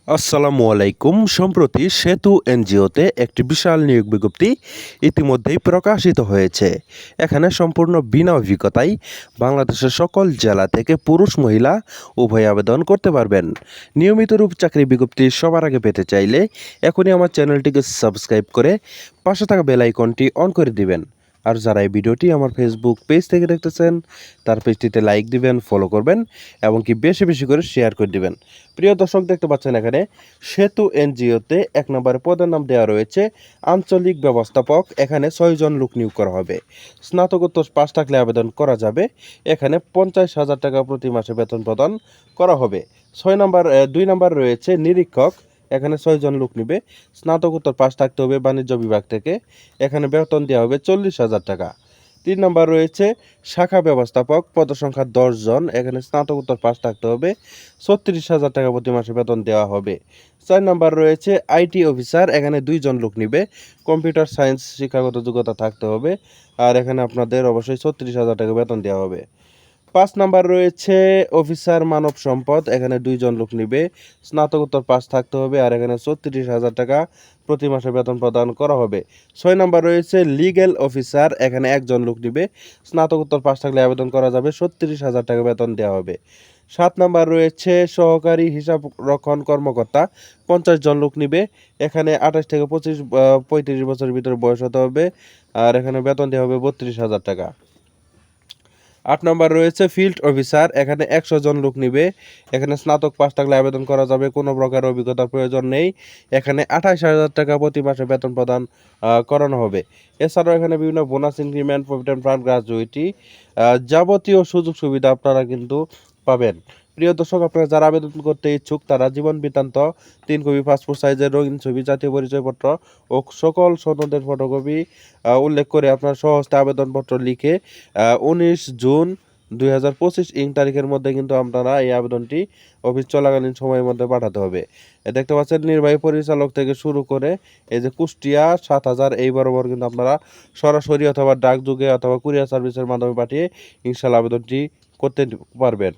আসসালামু আলাইকুম। সম্প্রতি সেতু এনজিওতে একটি বিশাল নিয়োগ বিজ্ঞপ্তি ইতিমধ্যেই প্রকাশিত হয়েছে। এখানে সম্পূর্ণ বিনা অভিজ্ঞতায় বাংলাদেশের সকল জেলা থেকে পুরুষ মহিলা উভয় আবেদন করতে পারবেন। নিয়মিত রূপ চাকরি বিজ্ঞপ্তি সবার আগে পেতে চাইলে এখনই আমার চ্যানেলটিকে সাবস্ক্রাইব করে পাশে থাকা বেল আইকনটি অন করে দিবেন। আর যারা এই ভিডিওটি আমার ফেসবুক পেজ থেকে দেখতেছেন তার পেজটিতে লাইক দিবেন, ফলো করবেন এবং কি বেশি বেশি করে শেয়ার করে দিবেন। প্রিয় দর্শক, দেখতে পাচ্ছেন এখানে সেতু এনজিওতে ১ নম্বরে পদের নাম দেওয়া রয়েছে আঞ্চলিক ব্যবস্থাপক। এখানে ৬ জন লোক নিয়োগ করা হবে। স্নাতকোত্তর পাস থাকলে আবেদন করা যাবে। এখানে ৫০,০০০ টাকা প্রতি মাসে বেতন প্রদান করা হবে। ২ নম্বর রয়েছে নিরীক্ষক। এখানে ৬ জন লোক নিবে। স্নাতকোত্তর পাস থাকতে হবে বাণিজ্য বিভাগ থেকে। এখানে বেতন দেওয়া হবে ৪০,০০০ টাকা। ৩ নম্বর রয়েছে শাখা ব্যবস্থাপক, পদসংখ্যা ১০ জন। এখানে স্নাতকোত্তর পাস থাকতে হবে। ৩৬,০০০ টাকা প্রতি মাসে বেতন দেওয়া হবে। ৪ নম্বর রয়েছে আইটি অফিসার। এখানে ২ জন লোক নিবে। কম্পিউটার সায়েন্স শিক্ষাগত যোগ্যতা থাকতে হবে। আর এখানে আপনাদের অবশ্যই ৩৬,০০০ টাকা বেতন দেওয়া হবে। ৫ নাম্বার রয়েছে অফিসার মানব সম্পদ। এখানে ২ জন লোক নিবে। স্নাতকোত্তর পাস থাকতে হবে। আর এখানে ৩৬,০০০ টাকা প্রতি মাসে বেতন প্রদান করা হবে। ৬ নাম্বার রয়েছে লিগ্যাল অফিসার। এখানে ১ জন লোক নিবে। স্নাতকোত্তর পাস থাকলে আবেদন করা যাবে। ৩৬,০০০ টাকা বেতন দেওয়া হবে। ৭ নাম্বার রয়েছে সহকারী হিসাব রক্ষণ কর্মকর্তা। ৫০ জন লোক নিবে। এখানে ২৮ থেকে ৩৫ বছরের ভিতরে বয়স হতে হবে। আর এখানে বেতন দেওয়া হবে ৩২,০০০ টাকা। ৮ নম্বর রয়েছে ফিল্ড অফিসার। এখানে ১০০ জন লোক নিবে। এখানে স্নাতক পাস থাকলে আবেদন করা যাবে। কোনো প্রকার অভিজ্ঞতার প্রয়োজন নেই। এখানে ২৮,০০০ টাকা প্রতি মাসে বেতন প্রদান করানো হবে। এছাড়াও এখানে বিভিন্ন bonus, increment, provident fund, gratuity যাবতীয় সুযোগ সুবিধা আপনারা কিন্তু পাবেন। প্রিয় দর্শক, আপনারা যারা আবেদন করতে ইচ্ছুক তারা জীবন বৃত্তান্ত, ৩ কপি পাসপোর্ট সাইজের রঙিন ছবি, জাতীয় পরিচয়পত্র ও সকল সনদের ফটোকপি উল্লেখ করে আপনার স্বহস্তে আবেদনপত্র লিখে ১৯ জুন ২০২৫ তারিখের মধ্যে কিন্তু আপনারা এই আবেদনটি অফিস চলাকালীন সময়ের মধ্যে পাঠাতে হবে। দেখতে পাচ্ছেন নির্বাহী পরিচালক থেকে শুরু করে এই যে কুষ্টিয়া ৭,০০০ এই বরাবর কিন্তু আপনারা সরাসরি অথবা ডাকযোগে অথবা কুরিয়ার সার্ভিসের মাধ্যমে পাঠিয়ে ইনশাল্লাহ আবেদনটি করতে পারবেন।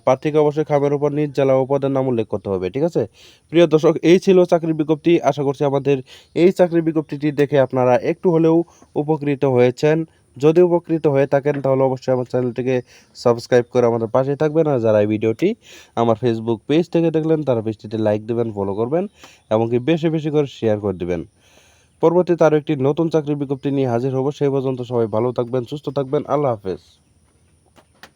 প্রার্থীকে অবশ্যই খামের উপর নিজ জেলা ও পদের নাম উল্লেখ করতে হবে। ঠিক আছে প্রিয় দর্শক, এই ছিল চাকরির বিজ্ঞপ্তি। আশা করছি আমাদের এই চাকরির বিজ্ঞপ্তিটি দেখে আপনারা একটু হলেও উপকৃত হয়েছেন। যদি উপকৃত হয়ে থাকেন তাহলে অবশ্যই আমার চ্যানেলটিকে সাবস্ক্রাইব করে আমাদের পাশে থাকবেন। আর যারা এই ভিডিওটি আমার ফেসবুক পেজ থেকে দেখলেন তারা পেজটিতে লাইক দেবেন, ফলো করবেন এবং কি বেশি বেশি করে শেয়ার করে দেবেন। পরবর্তীতে আরও একটি নতুন চাকরির বিজ্ঞপ্তি নিয়ে হাজির হব। সেই পর্যন্ত সবাই ভালো থাকবেন, সুস্থ থাকবেন। আল্লাহ হাফেজ।